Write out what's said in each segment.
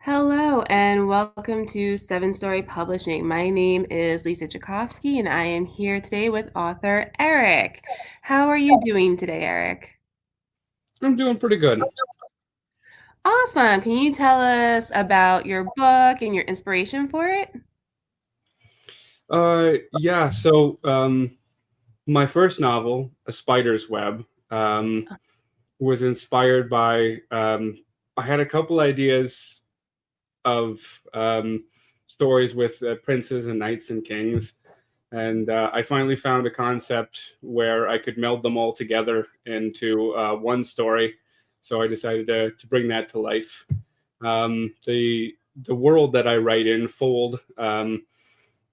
Hello and welcome to Seven Story Publishing. My name is Lisa Tchaikovsky and I am here today with author Erik. How are you doing today, Erik? I'm doing pretty good. Awesome. Can you tell us about your book and your inspiration for it? Yeah. My first novel, A Spider's Web, was inspired by. I had a couple ideas of stories with princes and knights and kings, and I finally found a concept where I could meld them all together into one story. So I decided to bring that to life. The world that I write in, Fold,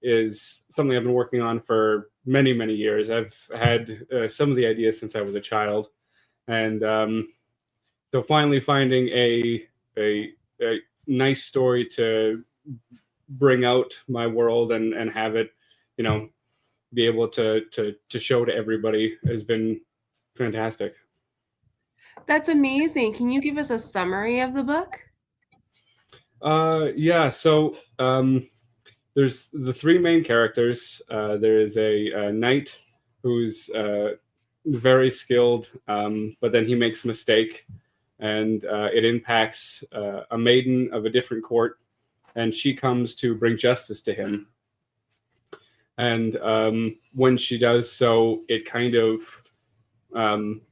is something I've been working on for many years. I've had some of the ideas since I was a child, and so finally finding a nice story to bring out my world and have it, you know, be able to show to everybody has been fantastic. That's amazing. Can you give us a summary of the book? Yeah. There's the three main characters. There is a knight who's very skilled, but then he makes a mistake, and it impacts a maiden of a different court, and she comes to bring justice to him. And when she does so, it kind of um,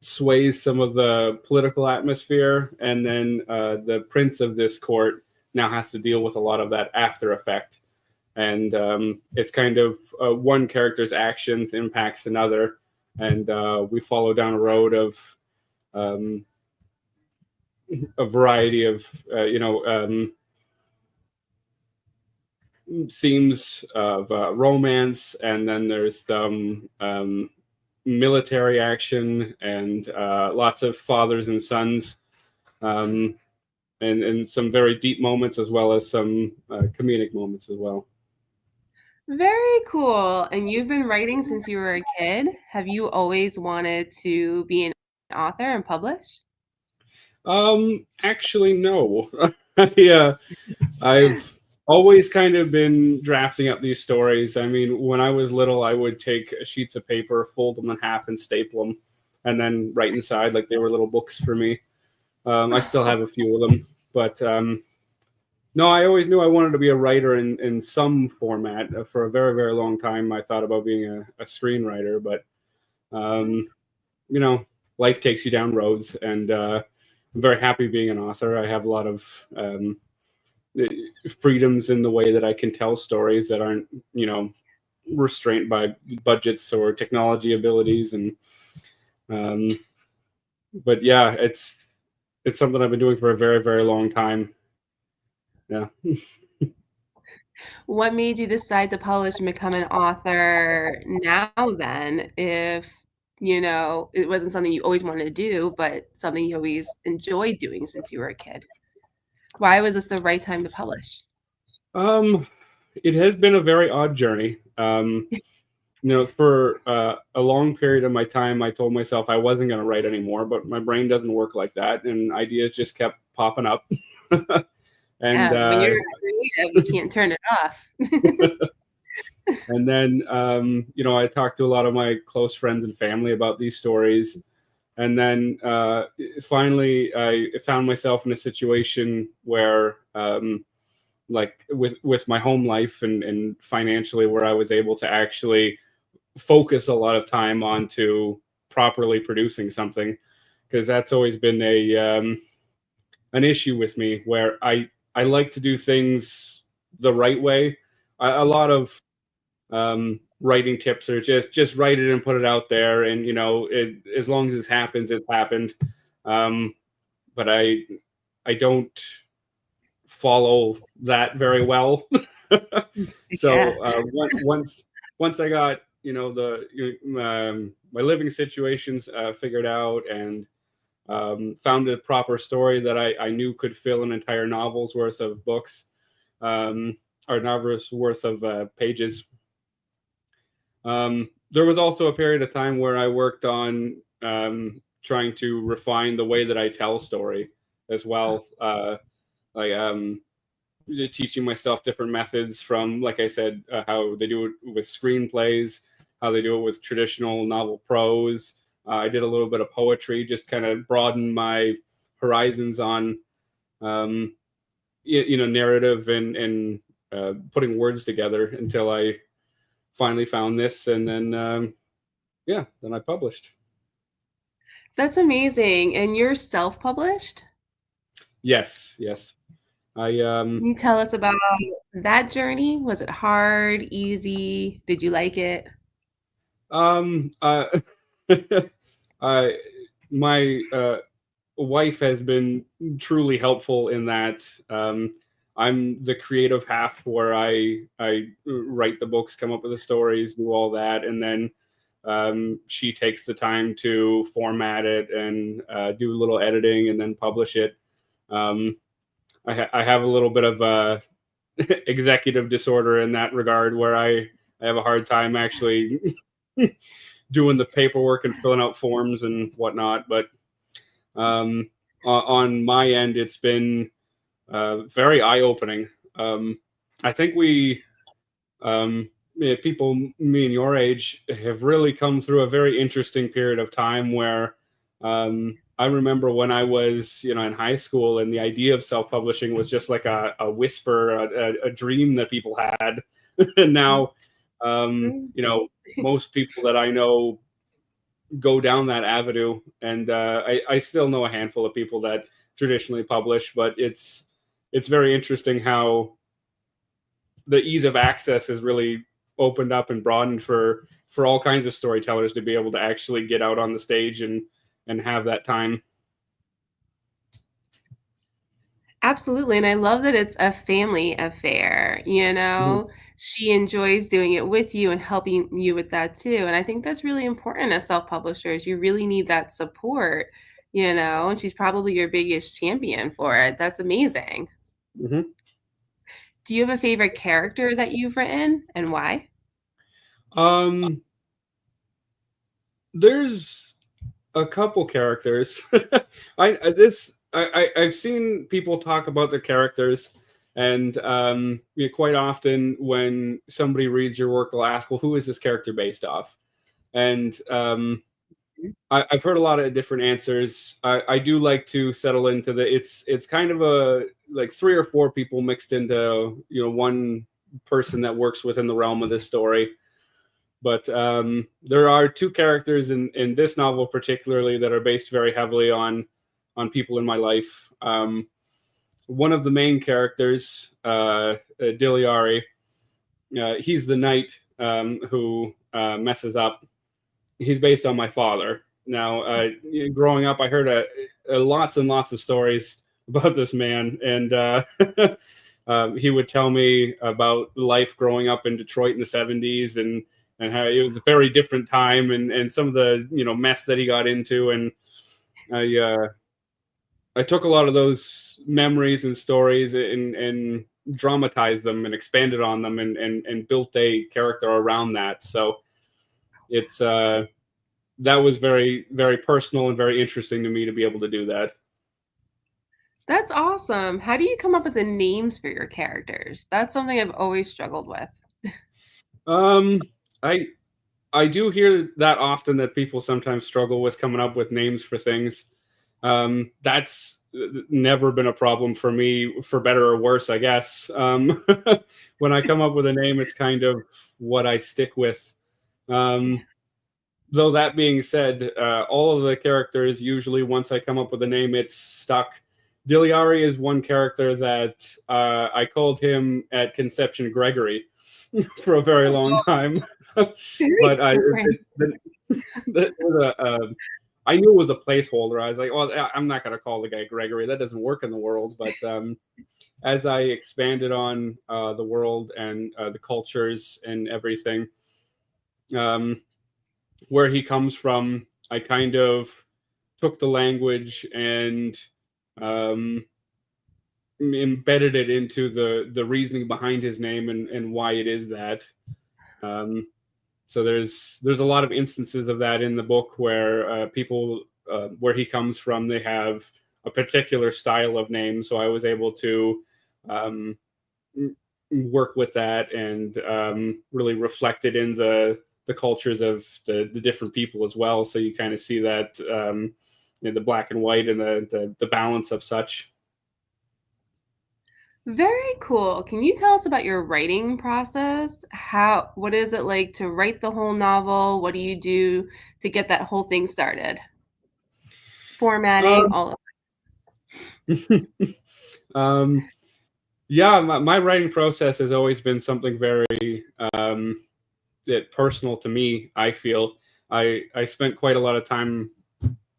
sways some of the political atmosphere, and then the prince of this court now has to deal with a lot of that after effect. And it's kind of one character's actions impacts another, and we follow down a road of um, a variety of themes of romance, and then there's some military action and lots of fathers and sons, um, and some very deep moments as well as some comedic moments as well. Very cool. And you've been writing since you were a kid. Have you always wanted to be an author and publish? Actually, no. Yeah, I've always kind of been drafting up these stories. I mean, when I was little, I would take sheets of paper, fold them in half, and staple them, and then write inside like they were little books for me. I still have a few of them, but no, I always knew I wanted to be a writer in some format. For a very long time, I thought about being a screenwriter, but um, you know, life takes you down roads, and I'm very happy being an author. I have a lot of freedoms in the way that I can tell stories that aren't, restrained by budgets or technology abilities. And um, but yeah, it's something I've been doing for a very long time. Yeah. What made you decide to publish and become an author now then, if, it wasn't something you always wanted to do, but something you always enjoyed doing since you were a kid? Why was this the right time to publish? Um, it has been a very odd journey. For a long period of my time, I told myself I wasn't going to write anymore, but my brain doesn't work like that, and ideas just kept popping up. and Yeah, when you're creative, you can't turn it off. and then I talked to a lot of my close friends and family about these stories, and then finally I found myself in a situation where like with my home life and financially, where I was able to actually focus a lot of time onto properly producing something, because that's always been an issue with me, where I like to do things the right way. A lot of writing tips are just write it and put it out there, and as long as it happens, it happened. Um, but I don't follow that very well. Yeah. So once I got my living situations figured out, and found a proper story that I knew could fill an entire novel's worth of books, um, or novel's worth of pages. There was also a period of time where I worked on trying to refine the way that I tell story as well. like teaching myself different methods from, like I said, how they do it with screenplays, how they do it with traditional novel prose. I did a little bit of poetry, just kind of broaden my horizons on, um, narrative and putting words together until I finally found this, and then yeah, then I published. That's amazing, and you're self-published? Yes, yes. I Can you tell us about that journey? Was it hard, easy? Did you like it? um uh, I my wife has been truly helpful in that. I'm the creative half where I write the books, come up with the stories, do all that, and then she takes the time to format it and do a little editing and then publish it. Um, I have a little bit of executive disorder in that regard, where I have a hard time actually doing the paperwork and filling out forms and whatnot. But on my end, it's been very eye opening. I think people, me and your age, have really come through a very interesting period of time where I remember when I was, in high school, and the idea of self-publishing was just like a whisper, a dream that people had. And now, most people that I know go down that avenue, and I still know a handful of people that traditionally publish, but it's very interesting how the ease of access has really opened up and broadened for all kinds of storytellers to be able to actually get out on the stage and have that time. Absolutely, and I love that it's a family affair, you Mhm. know? She enjoys doing it with you and helping you with that too, and I think that's really important as self-publishers. You really need that support, and she's probably your biggest champion for it. That's amazing. Mhm. Do you have a favorite character that you've written and why? Um, there's a couple characters. I've seen people talk about the characters, and quite often when somebody reads your work, they'll ask, "Well, who is this character based off?" And I've heard a lot of different answers. I do like to settle into it's kind of a like three or four people mixed into one person that works within the realm of this story. But there are two characters in this novel particularly that are based very heavily on people in my life. One of the main characters, Diliari, he's the knight who messes up. He's based on my father. Now, growing up, I heard lots and lots of stories about this man, and he would tell me about life growing up in Detroit in the '70s, and how it was a very different time, and some of the mess that he got into, and I I took a lot of those memories and stories and dramatized them and expanded on them and built a character around that. So it's that was very, very personal and very interesting to me to be able to do that. That's awesome. How do you come up with the names for your characters? That's something I've always struggled with. Um, I I do hear that often, that people sometimes struggle with coming up with names for things. That's never been a problem for me, for better or worse, I guess. When I come up with a name, it's kind of what I stick with. Um, though that being said, all of the characters, usually once I come up with a name, it's stuck. Diliari is one character that I called him at conception Gregory for a very long time. Very But different. that was I knew it was a placeholder. I was like, well, I'm not going to call the guy Gregory. That doesn't work in the world. But as I expanded on the world and the cultures and everything, um, where he comes from, I kind of took the language and um, embedded it into the reasoning behind his name and why it is that. Um, so there's a lot of instances of that in the book where people where he comes from, they have a particular style of name, so I was able to um, work with that and really reflect it in the cultures of the different people as well. So you kind of see that the black and white and the balance of such. Very cool. Can you tell us about your writing process? What is it like to write the whole novel? What do you do to get that whole thing started? Formatting, Um, all of um, yeah, my writing process has always been something very um, personal to me. I feel I spent quite a lot of time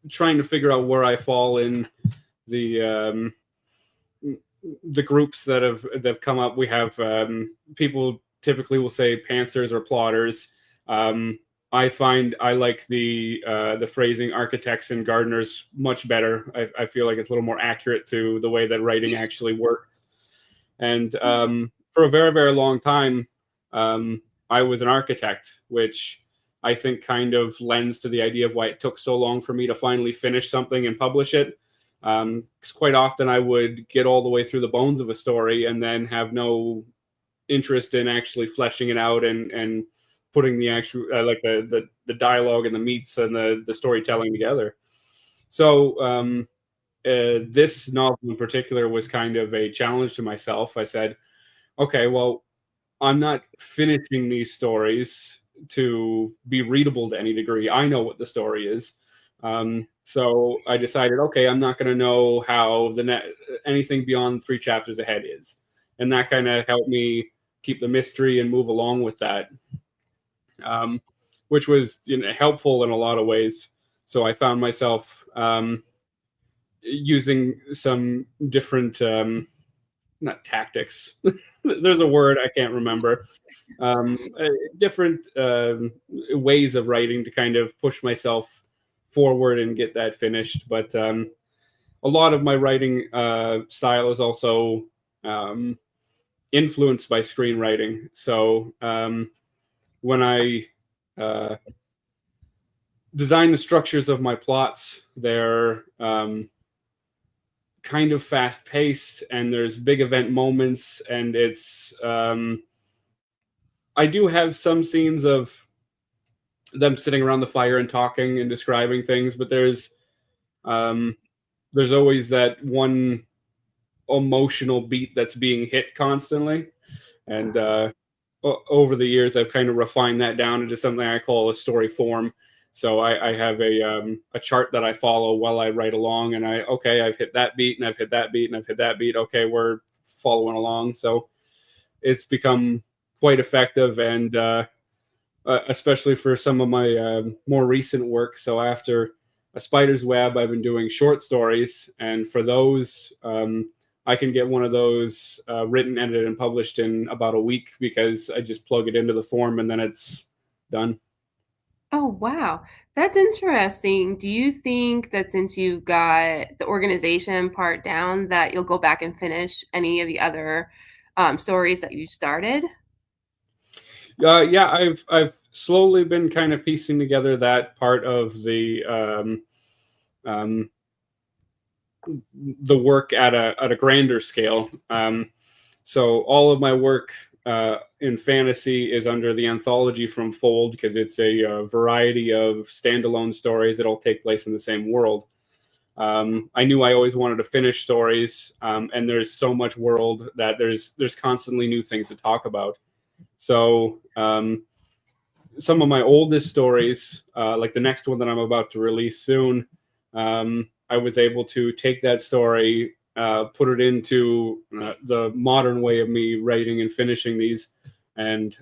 trying to figure out where I fall in the the groups that have come up. We have people typically will say pantsers or plotters. Um, I find I like the phrasing architects and gardeners much better. I feel like it's a little more accurate to the way that writing actually works. And for a very very long time, I was an architect, which I think kind of lends to the idea of why it took so long for me to finally finish something and publish it. Because quite often I would get all the way through the bones of a story and then have no interest in actually fleshing it out and putting the actual like the dialogue and the meats and the storytelling together. So this novel in particular was kind of a challenge to myself. I said, okay, well, I'm not finishing these stories to be readable to any degree. I know what the story is. So I decided, okay, I'm not going to know how anything beyond 3 chapters ahead is, and that kind of helped me keep the mystery and move along with that, um, which was helpful in a lot of ways. So I found myself using some different not tactics. There's a word I can't remember. Different ways of writing to kind of push myself forward and get that finished. But a lot of my writing style is also influenced by screenwriting. So when I uh, design the structures of my plots, they're kind of fast paced and there's big event moments, and it's I do have some scenes of them sitting around the fire and talking and describing things, but um, there's always that one emotional beat that's being hit constantly. And over the years, I've kind of refined that down into something I call a story form. So I have a chart that I follow while I write along, and I've hit that beat, and I've hit that beat, and I've hit that beat. Okay, we're following along. So it's become quite effective, and especially for some of my more recent work. So after A Spider's Web, I've been doing short stories, and for those, I can get one of those written, edited, and published in about a week because I just plug it into the form and then it's done. Oh, wow. That's interesting. Do you think that since you got the organization part down, that you'll go back and finish any of the other, stories that you started? Yeah, I've slowly been kind of piecing together that part of um, the work at a grander scale. So all of my work in fantasy is under the anthology from Fold because it's a variety of standalone stories that all take place in the same world. I knew I always wanted to finish stories, and there's so much world that there's constantly new things to talk about. So some of my oldest stories, like the next one that I'm about to release soon, I was able to take that story, put it into the modern way of me writing and finishing these, and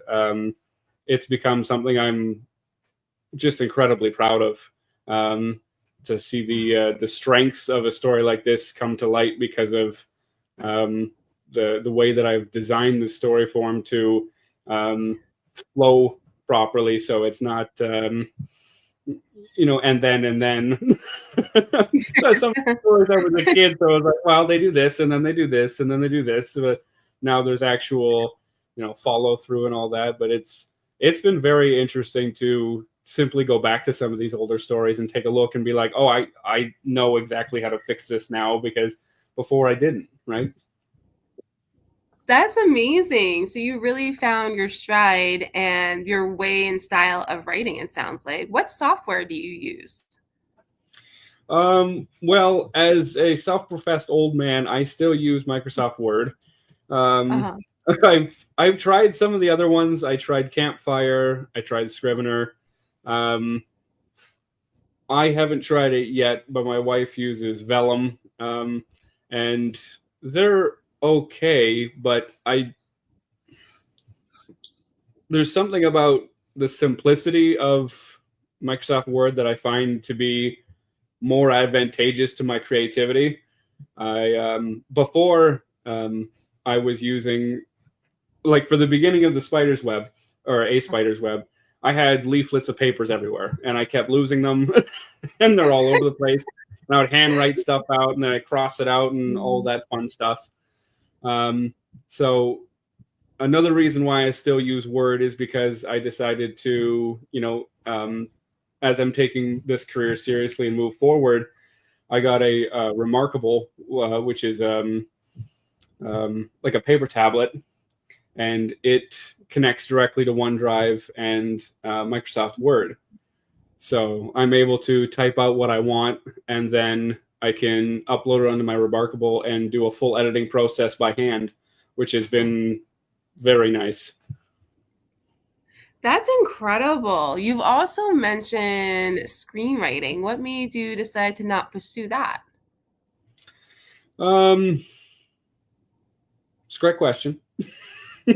it's become something I'm just incredibly proud of. To see the strengths of a story like this come to light because of the way that I've designed the story form to flow properly, so it's not and then some stories I was a kid, so I was like, well, they do this and then they do this and then they do this, but now there's actual follow through and all that. But it's been very interesting simply go back to some of these older stories and take a look and be like, oh, I know exactly how to fix this now because before I didn't, right? That's amazing. So you really found your stride and your way and style of writing, it sounds like. What software do you use? Well, as a self-professed old man, I still use Microsoft Word. Um, Uh-huh. I've tried some of the other ones. I tried Campfire. I tried Scrivener. Um, I haven't tried it yet, but my wife uses Vellum, and they're okay. But there's something about the simplicity of Microsoft Word that I find to be more advantageous to my creativity. Before I was using, like, for the beginning of the spider's web, or a spider's web, I had leaflets of papers everywhere and I kept losing them and they're all over the place. And I would handwrite stuff out and then I cross it out and all that fun stuff. So another reason why I still use Word is because I decided to, as I'm taking this career seriously and move forward, I got a Remarkable, which is like a paper tablet, and it connects directly to OneDrive and Microsoft Word. So I'm able to type out what I want, and then I can upload it onto my Remarkable and do a full editing process by hand, which has been very nice. That's incredible. You've also mentioned screenwriting. What made you decide to not pursue that? It's a great question. Yeah,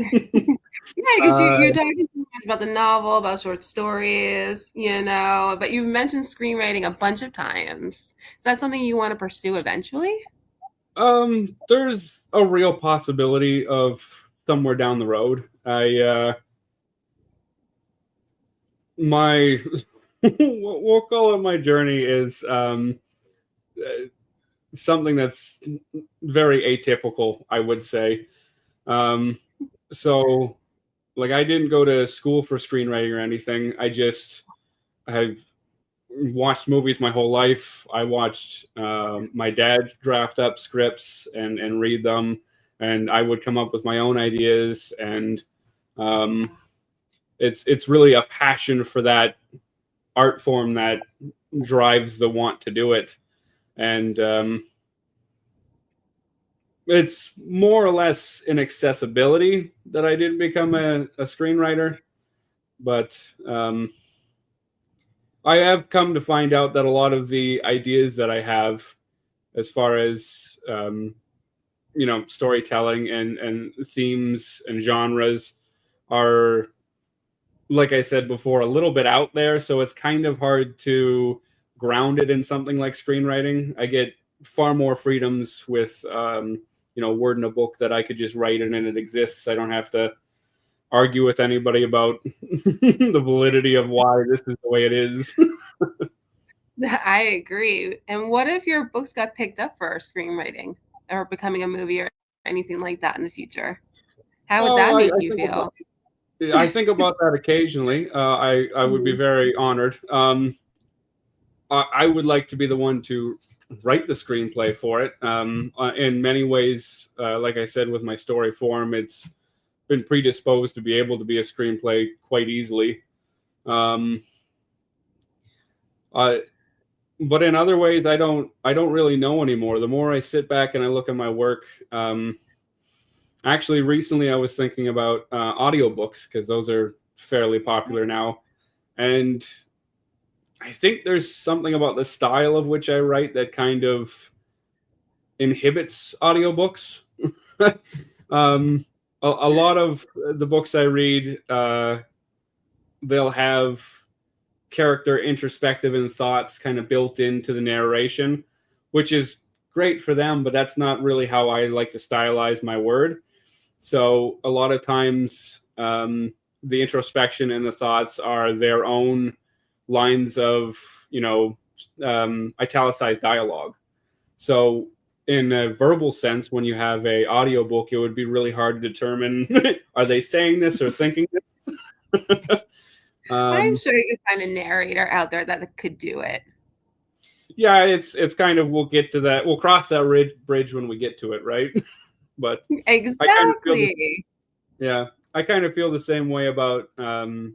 because you're talking so much about the novel, about short stories, but you've mentioned screenwriting a bunch of times. Is that something you want to pursue eventually? There's a real possibility of somewhere down the road. My we'll call it my journey is something that's very atypical, I would say. So, like, I didn't go to school for screenwriting or anything. I've watched movies my whole life. I watched my dad draft up scripts and read them, and I would come up with my own ideas. And it's really a passion for that art form that drives the want to do it. And it's more or less an accessibility that I didn't become a screenwriter, but I have come to find out that a lot of the ideas that I have, as far as storytelling and themes and genres, are, like I said before, a little bit out there. So it's kind of hard to ground it in something like screenwriting. I get far more freedoms with Word in a book that I could just write and then it exists. I don't have to argue with anybody about the validity of why this is the way it is. I agree. And what if your books got picked up for screenwriting or becoming a movie or anything like that in the future? How would that Oh, make you feel? I think about that occasionally. I would be very honored. I would like to be the one to write the screenplay for it. In many ways, like I said, with my story form, it's been predisposed to be able to be a screenplay quite easily. But in other ways, I don't really know anymore. The more I sit back and I look at my work, actually, recently I was thinking about audiobooks because those are fairly popular now. And I think there's something about the style of which I write that kind of inhibits audiobooks. A lot of the books I read, they'll have character introspective and thoughts kind of built into the narration, which is great for them, but that's not really how I like to stylize my word. So a lot of times the introspection and the thoughts are their own lines of, italicized dialogue. So in a verbal sense, when you have a audiobook, it would be really hard to determine, are they saying this or thinking this? I'm Um, sure you can find a narrator out there that could do it. yeah, it's kind of, we'll get to that. We'll cross that bridge when we get to it, right? But I kind of feel the Exactly. yeah, I kind of feel the same way about screenplays.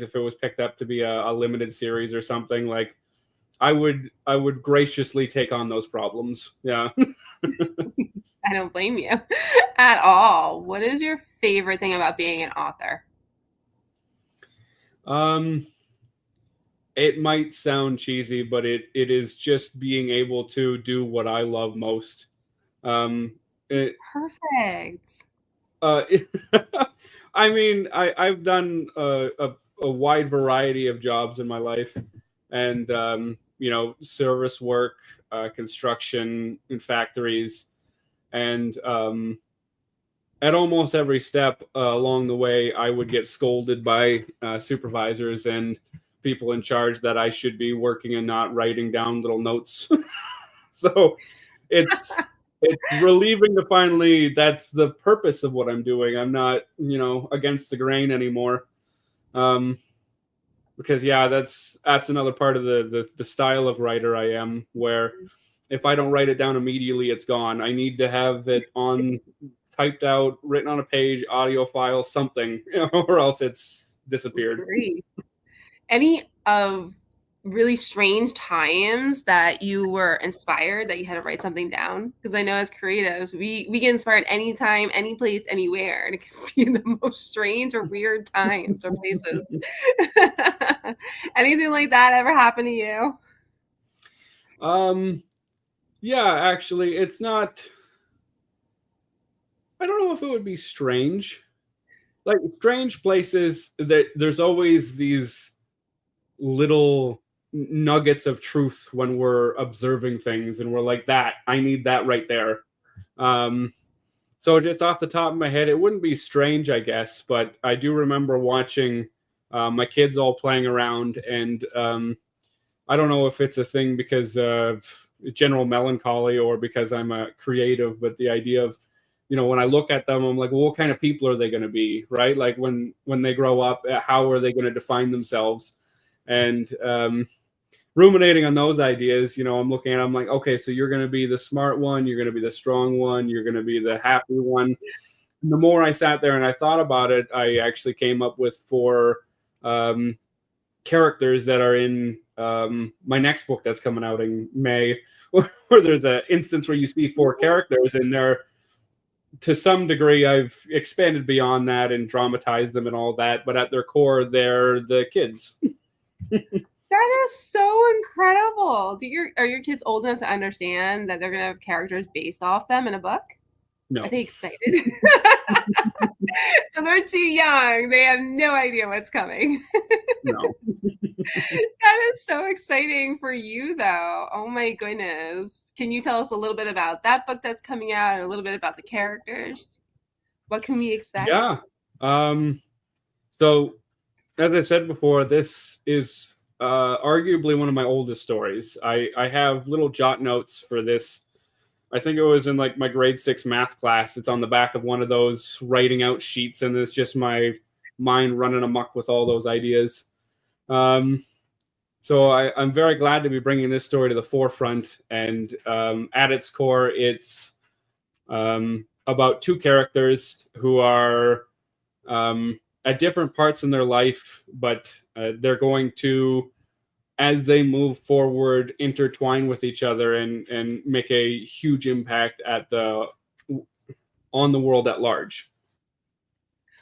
If it was picked up to be a limited series or something, like I would graciously take on those problems. Yeah. I don't blame you at all. What is your favorite thing about being an author? um it might sound cheesy, but it is just being able to do what I love most. It, Perfect. uh, I mean, I've done a wide variety of jobs in my life, and service work, construction in factories, and at almost every step along the way, I would get scolded by supervisors and people in charge that I should be working and not writing down little notes. So it's it's relieving to finally, that's the purpose of what I'm doing. I'm not, against the grain anymore. Um, because yeah, that's another part of the style of writer I am, where if I don't write it down immediately, it's gone. I need to have it on typed out, written on a page, audio file, something, or else it's disappeared. Great. Any of really strange times that you were inspired that you had to write something down? Because I know as creatives, we get inspired anytime, any place, anywhere. And it can be the most strange or weird times or places. Anything like that ever happened to you? um, yeah, actually, it's not. I don't know if it would be strange. Like strange places, that there's always these little nuggets of truth when we're observing things, and we're like, that I need that right there. Um, so just off the top of my head, it wouldn't be strange, I guess, but I do remember watching my kids all playing around, and I don't know if it's a thing because of general melancholy or because I'm a creative, but the idea of, when I look at them, I'm like, well, what kind of people are they going to be, right? Like when they grow up, how are they going to define themselves? And ruminating on those ideas, I'm looking at, I'm like, okay, so you're going to be the smart one, you're going to be the strong one, you're going to be the happy one. And the more I sat there and I thought about it, I actually came up with four characters that are in my next book that's coming out in May, where there's an instance where you see four characters, and they're, to some degree, I've expanded beyond that and dramatized them and all that, but at their core, they're the kids. That is so incredible. Are your kids old enough to understand that they're gonna have characters based off them in a book? Are No, they excited? So they're too young. They have no idea what's coming. no. That is so exciting for you, though. Oh my goodness. Can you tell us a little bit about that book that's coming out and a little bit about the characters? What can we expect? Yeah. Um, so, as I said before, this is arguably one of my oldest stories. I have little jot notes for this. I think it was in like my grade 6 math class. It's on the back of one of those writing out sheets, and it's just my mind running amok with all those ideas. Um, so I'm very glad to be bringing this story to the forefront. And at its core, it's about two characters who are at different parts in their life, but they're going to, as they move forward, intertwine with each other and make a huge impact on the world at large.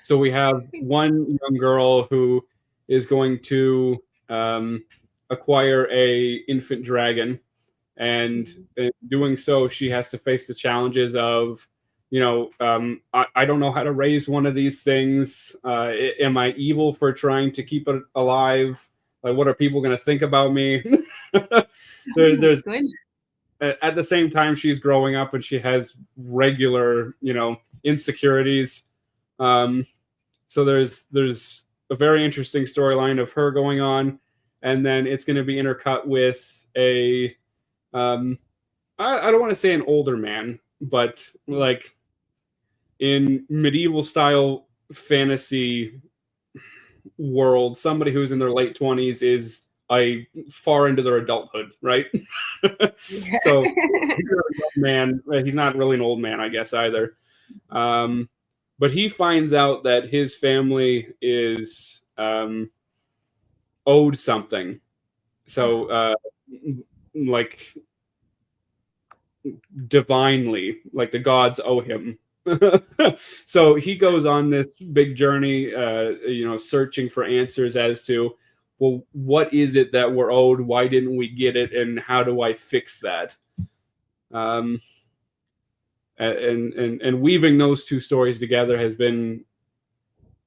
So we have one young girl who is going to acquire a infant dragon, and in doing so, she has to face the challenges of, I don't know how to raise one of these things. Am I evil for trying to keep it alive? Like, what are people going to think about me? Oh my There's goodness. at the same time, she's growing up and she has regular, insecurities. Um, so there's a very interesting storyline of her going on, and then it's going to be intercut with a I don't want to say an older man, but like in medieval style fantasy world, somebody who's in their late 20s is far into their adulthood, right? So he's not a young man. He's not really an old man, I guess, either. But he finds out that his family is owed something. So, like divinely, like the gods owe him. So he goes on this big journey, searching for answers as to, well, what is it that we're owed? Why didn't we get it? And how do I fix that? And weaving those two stories together has been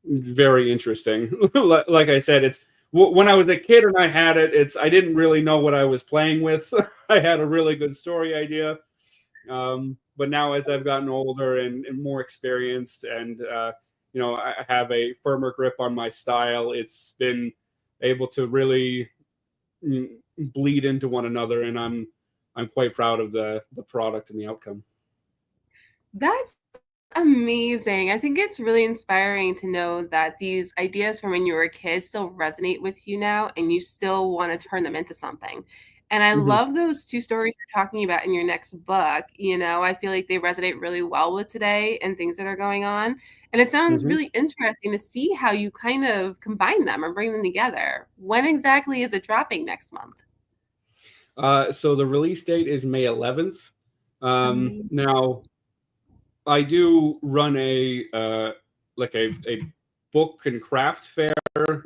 very interesting. Like I said, it's when I was a kid and I had it, I didn't really know what I was playing with. I had a really good story idea. But now as I've gotten older and more experienced and, I have a firmer grip on my style, it's been able to really bleed into one another. And I'm quite proud of the product and the outcome. That's amazing. I think it's really inspiring to know that these ideas from when you were a kid still resonate with you now and you still want to turn them into something. And I Mm-hmm. love those two stories you're talking about in your next book. I feel like they resonate really well with today and things that are going on. And it sounds Mm-hmm. really interesting to see how you kind of combine them or bring them together. When exactly is it dropping next month? So the release date is May 11th. Amazing. Now, I do run a book and craft fair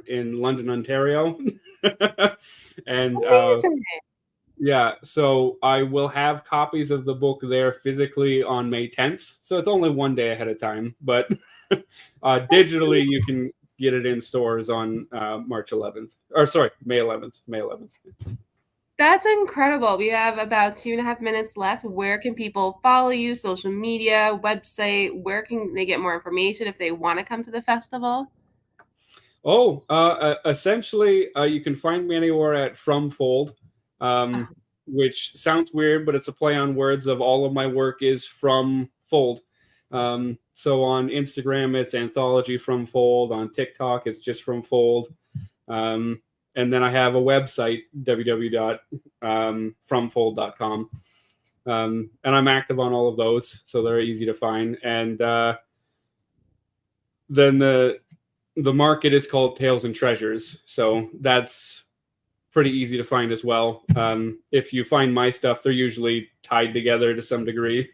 in London, Ontario, and Amazing. yeah, so I will have copies of the book there physically on May 10th. So it's only one day ahead of time, but digitally you can get it in stores on March 11th, or sorry, May 11th. May 11th. That's incredible. We have about 2.5 minutes left. Where can people follow you? Social media, website? Where can they get more information if they want to come to the festival? Oh, essentially, you can find me anywhere at From Fold, Oh, which sounds weird, but it's a play on words of all of my work is from Fold. So on Instagram, it's Anthology From Fold. On TikTok, it's just From Fold. And then I have a website, www.fromfold.com. And I'm active on all of those, so they're easy to find. And then the market is called Tales and Treasures, so that's pretty easy to find as well. If you find my stuff, they're usually tied together to some degree.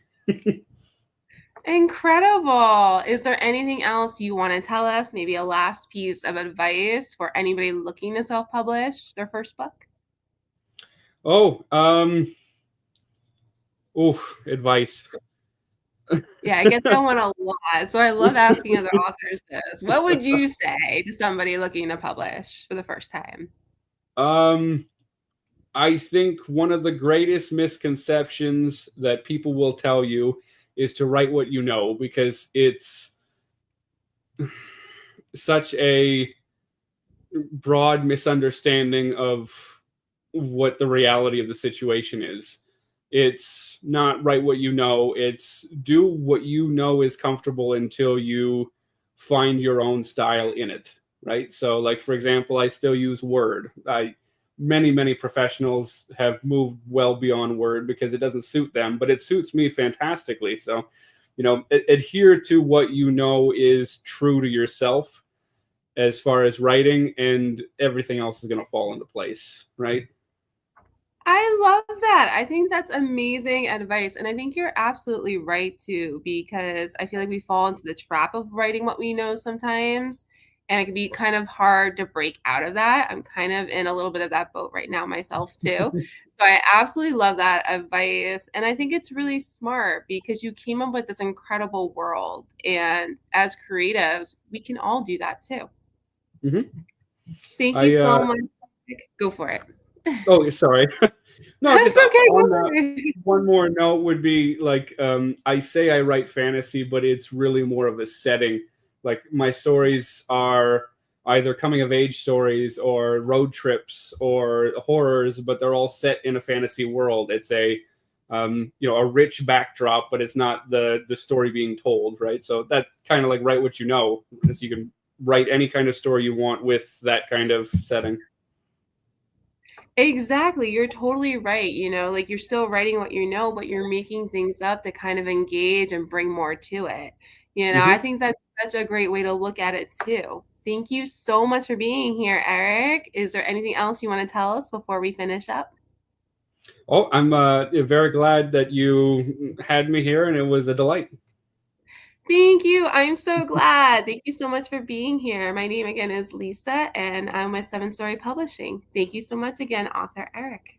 incredible. Is there anything else you want to tell us? Maybe a last piece of advice for anybody looking to self-publish their first book? Oh, advice. Yeah, I get someone a lot. So I love asking other authors this. What would you say to somebody looking to publish for the first time? I think one of the greatest misconceptions that people will tell you is to write what you know, because it's such a broad misunderstanding of what the reality of the situation is. It's not write what you know, it's do what you know is comfortable until you find your own style in it, right? So like, for example, I still use Word. Many professionals have moved well beyond Word because it doesn't suit them, but it suits me fantastically. So, adhere to what you know is true to yourself as far as writing, and everything else is going to fall into place, right? I love that. I think that's amazing advice. And I think you're absolutely right too, because I feel like we fall into the trap of writing what we know sometimes. And it can be kind of hard to break out of that. I'm kind of in a little bit of that boat right now myself too. So I absolutely love that advice. And I think it's really smart because you came up with this incredible world. And as creatives, we can all do that too. Mm-hmm. Thank you I so much. Go for it. Oh, sorry. No, just That's okay. Go on for it. one more note would be like, I say I write fantasy, but it's really more of a setting. Like my stories are either coming of age stories or road trips or horrors, but they're all set in a fantasy world. It's a rich backdrop, but it's not the story being told, right? So that kind of like write what you know, as you can write any kind of story you want with that kind of setting. Exactly, you're totally right, like, you're still writing what you know, but you're making things up to kind of engage and bring more to it. I Hmm. think that's such a great way to look at it too. Thank you so much for being here, Eric. Is there anything else you wanna tell us before we finish up? Oh, I'm very glad that you had me here, and it was a delight. Thank you, I'm so glad. Thank you so much for being here. My name again is Lisa, and I'm with 7 Story Publishing. Thank you so much again, author Eric.